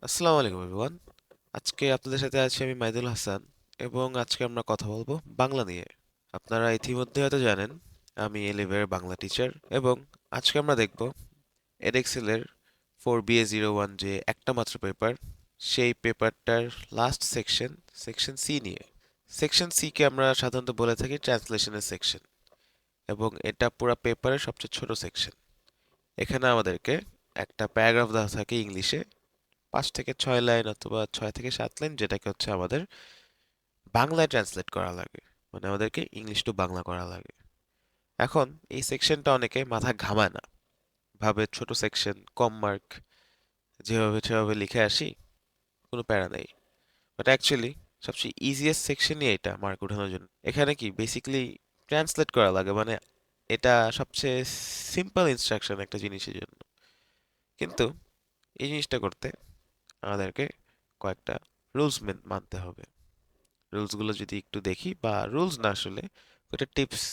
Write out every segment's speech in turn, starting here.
আসসালামু আলাইকুম এভরিওয়ান। আজকে আপনাদের সাথে আছি আমি মাইদুল হাসান এবং আজকে আমরা কথা বলবো বাংলা নিয়ে। আপনারা ইতিমধ্যে হয়তো জানেন আমি এলিভের বাংলা টিচার এবং আজকে আমরা দেখব এডএক্সেলের 4BA01 যে একটা মাত্র পেপার, সেই পেপারটার লাস্ট সেকশন, সেকশন সি নিয়ে। সেকশন সি কে আমরা সাধারণত বলে থাকি ট্রান্সলেশনের সেকশন এবং এটা পুরো পেপারের সবচেয়ে ছোট সেকশন। এখানে আমাদেরকে একটা প্যারাগ্রাফ দেওয়া থাকে ইংলিশে, 5 থেকে 6 লাইন অথবা 6 থেকে 7 লাইন, যেটাকে হচ্ছে আমাদের বাংলায় ট্রান্সলেট করা লাগে, মানে আমাদেরকে ইংলিশ টু বাংলা করা লাগে। এখন এই সেকশনটা অনেকে মাথা ঘামায় না, ভাবে ছোট সেকশন, কম মার্ক, যেভাবে সেভাবে লিখে আসি, কোনো প্যারা নেই। বাট অ্যাকচুয়ালি সবচেয়ে ইজিয়েস্ট সেকশনই এটা মার্ক ওঠানোর জন্য। এখানে কি বেসিক্যালি ট্রান্সলেট করা লাগে, মানে এটা সবচেয়ে সিম্পল ইনস্ট্রাকশন একটা জিনিসের জন্য। কিন্তু এই জিনিসটা করতে আমাদেরকে কয়েকটা রুলস মানতে হবে। রুলসগুলো যদি একটু দেখি, বা রুলস না আসলে ওটা টিপস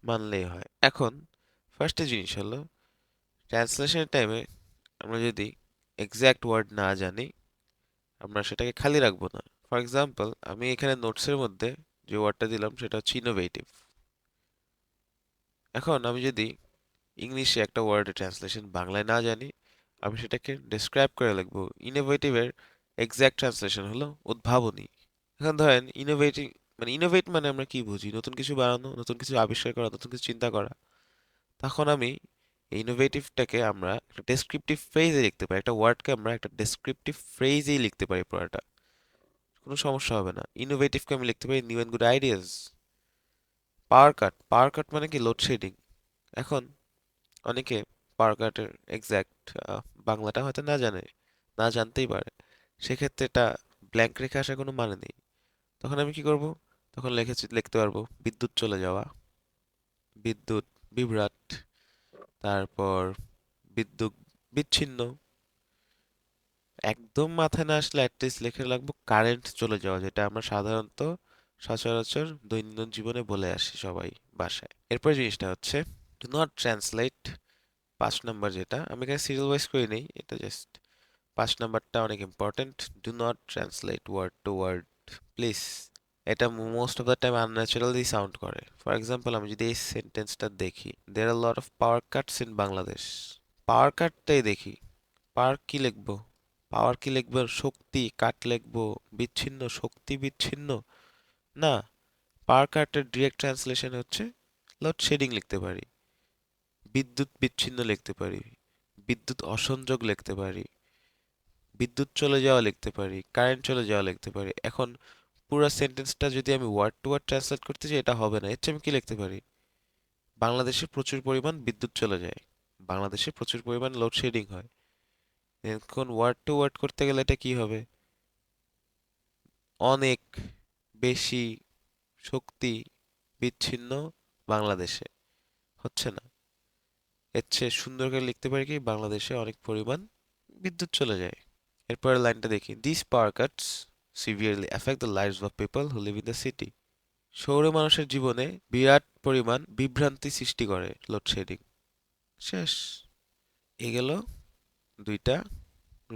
মানলেই হয়। এখন ফার্স্টে জিনিস হলো, ট্রান্সলেশনের টাইমে আমরা যদি এক্সাক্ট ওয়ার্ড না জানি, আমরা সেটাকে খালি রাখবো না। ফর এক্সাম্পল, আমি এখানে নোটসের মধ্যে যে ওয়ার্ডটা দিলাম সেটা হচ্ছে ইনোভেটিভ। এখন আমি যদি ইংলিশে একটা ওয়ার্ডের ট্রান্সলেশন বাংলায় না জানি, আমি সেটাকে ডেসক্রাইব করে লিখবো। ইনোভেটিভের এক্সাক্ট ট্রান্সলেশন হলো উদ্ভাবনী। এখন ধরেন ইনোভেটিং, মানে ইনোভেট মানে আমরা কি বুঝি? নতুন কিছু বানানো, নতুন কিছু আবিষ্কার করা, নতুন কিছু চিন্তা করা। তখন আমি এই ইনোভেটিভটাকে আমরা একটা ডেসক্রিপটিভ ফ্রেজে লিখতে পারি, একটা ওয়ার্ডকে আমরা একটা ডেসক্রিপটিভ ফ্রেজেই লিখতে পারি পুরোটা, কোনো সমস্যা হবে না। ইনোভেটিভকে আমি লিখতে পারি নিউ অ্যান্ড গুড আইডিয়াস। পাওয়ার কাট, পাওয়ার কাট মানে কি? লোডশেডিং। এখন অনেকে পাওয়ার কাটের এক্সাক্ট বাংলাটা হয়তো না জানে, না জানতেই পারে। সেক্ষেত্রে এটা ব্ল্যাঙ্ক রেখে আসার কোনো মানে নেই। তখন আমি কি করব? তখন লিখতে পারবো বিদ্যুৎ চলে যাওয়া, বিদ্যুৎ বিভ্রাট, তারপর বিদ্যুৎ বিচ্ছিন্ন। একদম মাথায় না আসলে অ্যাটলিস্ট লিখে রাখবো কারেন্ট চলে যাওয়া, যেটা আমরা সাধারণত সচরাচর দৈনন্দিন জীবনে বলে আসি সবাই বাসায়। এরপর জিনিসটা হচ্ছে ডু নট ট্রান্সলেট। 5 নাম্বার, যেটা আমি এখানে সিরিয়াল ওয়াইজ করে নেই, এটা জাস্ট 5 নাম্বারটা অনেক important. Do not translate word to word, please. এটা most of the time unnaturally sound করে। ফর এক্সাম্পল, আমি যদি এই সেন্টেন্সটা দেখি, there are lot of power cuts in Bangladesh. Power কাটটাই দেখি, পাওয়ার কি লিখবো? পাওয়ার কি লিখবো? শক্তি কাট লিখবো? বিচ্ছিন্ন, শক্তি বিচ্ছিন্ন? না, পাওয়ার কাটের ডিরেক্ট ট্রান্সলেশন হচ্ছে লোডশেডিং লিখতে পারি, বিদ্যুৎ বিচ্ছিন্ন লিখতে পারি, বিদ্যুৎ অসংযোগ লিখতে পারি, বিদ্যুৎ চলে যাওয়া লিখতে পারি, কারেন্ট চলে যাওয়া লিখতে পারি। এখন পুরো সেন্টেন্সটা যদি আমি ওয়ার্ড টু ওয়ার্ড ট্রান্সলেট করতে চাই, এটা হবে না। এর চেয়ে আমি কি লিখতে পারি? বাংলাদেশে প্রচুর পরিমাণ বিদ্যুৎ চলে যায়, বাংলাদেশে প্রচুর পরিমাণ লোডশেডিং হয়। এখন ওয়ার্ড টু ওয়ার্ড করতে গেলে এটা কি হবে? অনেক বেশি শক্তি বিচ্ছিন্ন বাংলাদেশে, হচ্ছে না। এর চেয়ে সুন্দর করে লিখতে পারি কি, বাংলাদেশে অনেক পরিমাণ বিদ্যুৎ চলে যায়। এরপরের লাইনটা দেখি, this power Katz severely affect the lives of people who live in the city. শহুরে মানুষের জীবনে বিরাট পরিমাণ বিভ্রান্তি সৃষ্টি করে লোডশেডিং। শেষ। এই গেল 2টা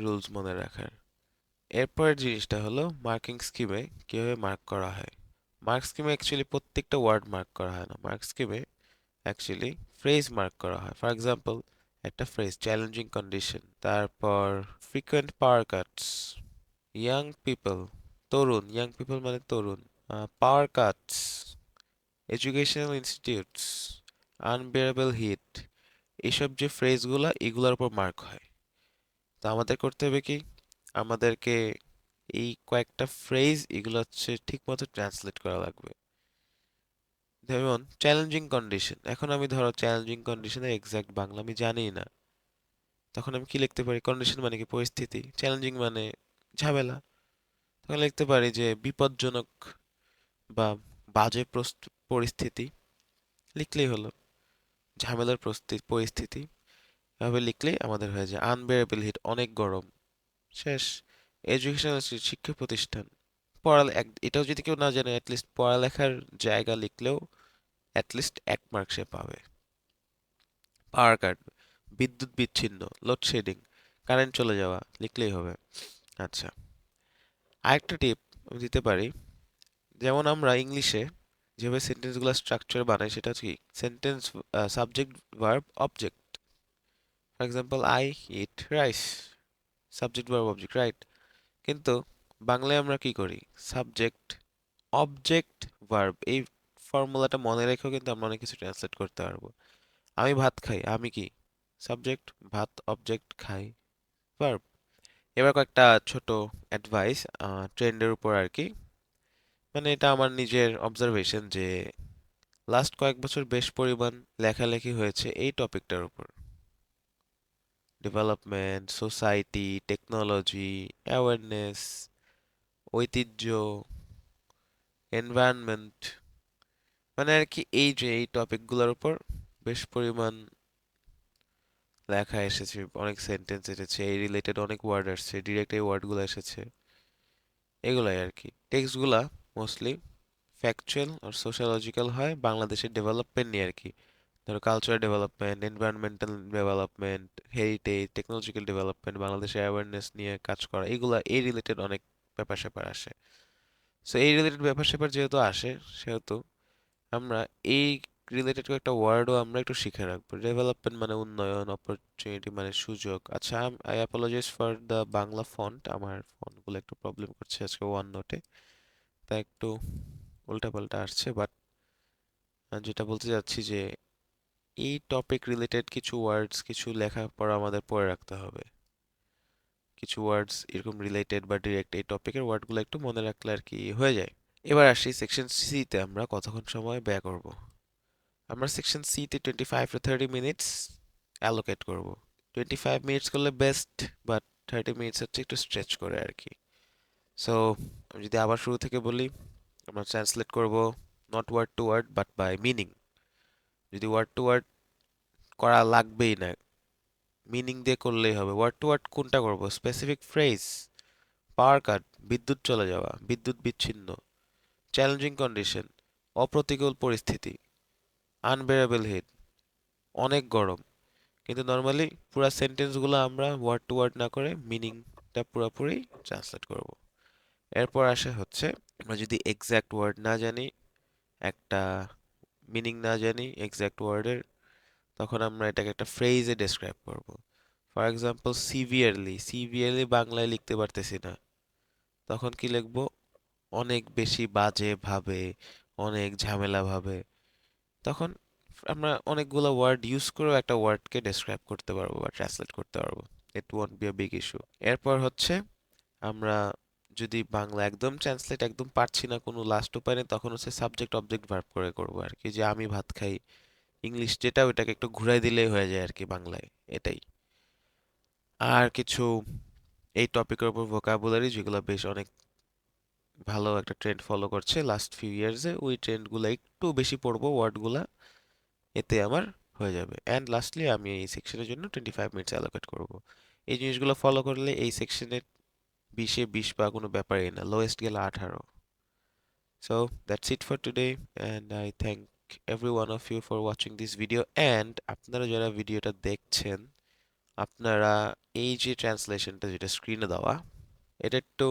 রুলস মনে রাখার। এরপরের জিনিসটা হলো মার্কিং স্কিমে কিভাবে মার্ক করা হয়। মার্ক স্কিমে অ্যাকচুয়ালি প্রত্যেকটা ওয়ার্ড মার্ক করা হয় না, মার্ক স্কিমে অ্যাকচুয়ালি ফ্রেজ মার্ক করা হয়। ফর এক্সাম্পল, একটা ফ্রেজ চ্যালেঞ্জিং কন্ডিশন, তারপর frequent power cuts, young people, তরুণ, ইয়াং পিপল মানে তরুণ, power cuts, educational institutes, unbearable heat. এইসব যে ফ্রেজগুলো, এগুলোর উপর মার্ক হয়। তো আমাদের করতে হবে কি, আমাদেরকে এই কয়েকটা ফ্রেজ, এগুলো হচ্ছে ঠিকমতো ট্রান্সলেট করা লাগবে। যেমন চ্যালেঞ্জিং কন্ডিশন, এখন আমি ধরো চ্যালেঞ্জিং কন্ডিশনের এক্সাক্ট বাংলা আমি জানি না, তখন আমি কি লিখতে পারি? কন্ডিশন মানে কি? পরিস্থিতি। চ্যালেঞ্জিং মানে ঝামেলা। তখন লিখতে পারি যে বিপজ্জনক বা বাজে পরিস্থিতি, লিখলেই হলো। ঝামেলার পরিস্থিতি, এভাবে লিখলেই আমাদের হয়ে যায়। আনবেয়ারেবল হিট, অনেক গরম। শেষ। এডুকেশনাল, শিক্ষা প্রতিষ্ঠান। এটাও যদি কেউ না জানে, অ্যাটলিস্ট পড়ালেখার জায়গা লিখলেও অ্যাটলিস্ট 1 মার্ক সে পাবে। পাওয়ার কাট, বিদ্যুৎ বিচ্ছিন্ন, লোডশেডিং, কারেন্ট চলে যাওয়া লিখলেই হবে। আচ্ছা, আরেকটা টিপ আমি দিতে পারি। যেমন আমরা ইংলিশে যেভাবে সেন্টেন্সগুলো স্ট্রাকচার বানাই সেটা হচ্ছে কি sentence, subject, verb, object. For example, I eat rice, subject, verb, object, right. কিন্তু বাংলায় আমরা কি করি? সাবজেক্ট, অবজেক্ট, ভার্ব, এই ফর্মুলাটা মনে রেখেও কিন্তু আমরা অনেক কিছু ট্রান্সলেট করতে পারবো। আমি ভাত খাই, আমি কি? সাবজেক্ট, ভাত, অবজেক্ট, খাই, ভার্ব। এবার কয়েকটা ছোট অ্যাডভাইস ট্রেন্ডের উপর আর কি। মানে এটা আমার নিজের অবজারভেশন যে লাস্ট কয়েক বছর বেশ পরিমাণ লেখালেখি হয়েছে এই টপিকটার উপর। ডেভেলপমেন্ট, সোসাইটি, টেকনোলজি, অ্যাওয়ারনেস, ঐতিহ্য, এনভায়রনমেন্ট, মানে আর কি এই যে এই টপিকগুলোর উপর বেশ পরিমাণ লেখা এসেছে, অনেক সেন্টেন্স এসেছে, এই রিলেটেড অনেক ওয়ার্ড আসছে, ডিরেক্ট এই ওয়ার্ডগুলো এসেছে, এগুলাই আর কি। টেক্সটগুলা মোস্টলি ফ্যাকচুয়াল আর সোশ্যালজিক্যাল হয়, বাংলাদেশের ডেভেলপমেন্ট নিয়ে আর কি। ধরো culture development, environmental development, heritage, technological development, বাংলাদেশের অ্যাওয়ারনেস নিয়ে কাজ করা, এগুলা এই রিলেটেড অনেক ব্যাপার স্যাপার আসে। সো এই রিলেটেড ব্যাপার স্যাপার যেহেতু আসে, সেহেতু আমরা এই রিলেটেড একটা ওয়ার্ডও আমরা একটু শিখে রাখবো। ডেভেলপমেন্ট মানে উন্নয়ন, অপরচুনিটি মানে সুযোগ। আচ্ছা, I apologise for the Bangla font, আমার ফন্টগুলো একটু প্রবলেম করছে আজকে ওয়ান নোটে, তাই একটু উল্টাপাল্টা আসছে, বাট যেটা বলতে চাচ্ছি যে এই টপিক রিলেটেড কিছু ওয়ার্ডস, কিছু লেখাপড়া আমাদের পড়ে রাখতে হবে। কিছু ওয়ার্ডস এরকম রিলেটেড বা ডিরেক্ট এই টপিকের ওয়ার্ডগুলো একটু মনে রাখলে আর কি হয়ে যায়। এবার আসি সেকশন সি তে, আমরা কতক্ষণ সময় ব্যয় করব। আমরা সেকশন সি তে 25 to 30 মিনিটস অ্যালোকেট করব। 25 মিনিটস করলে বেস্ট, বাট 30 মিনিটস হচ্ছে একটু স্ট্রেচ করে আর কি। সো আমি যদি আবার শুরু থেকে বলি, আমরা ট্রান্সলেট করব not word to word but by meaning. যদি ওয়ার্ড টু ওয়ার্ড করা লাগবেই না, মিনিং দিয়ে করলেই হবে। ওয়ার্ড টু ওয়ার্ড কোনটা করব? স্পেসিফিক ফ্রেজ, পাওয়ার কাট, বিদ্যুৎ চলে যাওয়া, বিদ্যুৎ বিচ্ছিন্ন, চ্যালেঞ্জিং কন্ডিশন, অপ্রতিকূল পরিস্থিতি, আনবেয়ারেবল হিট, অনেক গরম। কিন্তু নর্মালি পুরো সেন্টেন্সগুলো আমরা ওয়ার্ড টু ওয়ার্ড না করে মিনিংটা পুরোপুরি ট্রান্সলেট করব। এরপর আসে হচ্ছে আমরা যদি এক্স্যাক্ট ওয়ার্ড না জানি, একটা মিনিং না জানি এক্স্যাক্ট ওয়ার্ডের, তখন আমরা এটাকে একটা ফ্রেজে ডেসক্রাইব করব। ফর এক্সাম্পল, সিভিয়ারলি, সিভিয়ারলি বাংলায় লিখতে পারতেছি না, তখন কি লিখবো? অনেক বেশি বাজে ভাবে, অনেক ঝামেলা ভাবে। তখন আমরা অনেকগুলো ওয়ার্ড ইউজ করেও একটা ওয়ার্ডকে ডেসক্রাইব করতে পারবো বা ট্রান্সলেট করতে পারবো। ইট won't be a big issue. এরপর হচ্ছে আমরা যদি বাংলা একদম ট্রান্সলেট একদম পারছি না, কোনো লাস্ট উপায় নেই, তখন হচ্ছে সাবজেক্ট অবজেক্ট ভার্ব করে করবো আর কি। যে আমি ভাত খাই, ইংলিশ যেটা ওইটাকে একটু ঘুরাই দিলেই হয়ে যায় আর কি বাংলায়, এটাই। আর কিছু এই টপিকের উপর ভোকাবুলারি যেগুলো বেশ অনেক ভালো একটা ট্রেন্ড ফলো করছে লাস্ট ফিউ ইয়ার্সে, ওই ট্রেন্ডগুলো একটু বেশি পড়বো ওয়ার্ডগুলা, এতে আমার হয়ে যাবে। অ্যান্ড লাস্টলি আমি এই সেকশনের জন্য 25 মিনিটস অ্যালোকেট করব। এই জিনিসগুলো ফলো করলে এই সেকশনের 20-এ 20 পাওয়া কোনো ব্যাপারই না, লোয়েস্ট গেলে 18। So that's it for today, and I thank every one of you for watching this video. অ্যান্ড আপনারা যারা ভিডিওটা দেখছেন, আপনারা এই যে ট্রান্সলেশনটা যেটা স্ক্রিনে দেওয়া, এটা একটু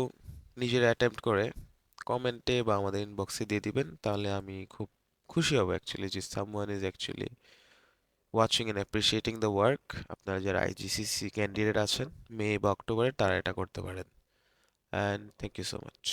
নিজের অ্যাটেম্প্ট করে কমেন্টে বা আমাদের ইনবক্সে দিয়ে দিবেন, তাহলে আমি খুব খুশি হব অ্যাকচুয়ালি যে someone is actually watching and appreciating the work. আপনারা যারা আইজিসিসি ক্যান্ডিডেট আছেন মে বা অক্টোবরে, তারা এটা করতে পারেন। And thank you so much.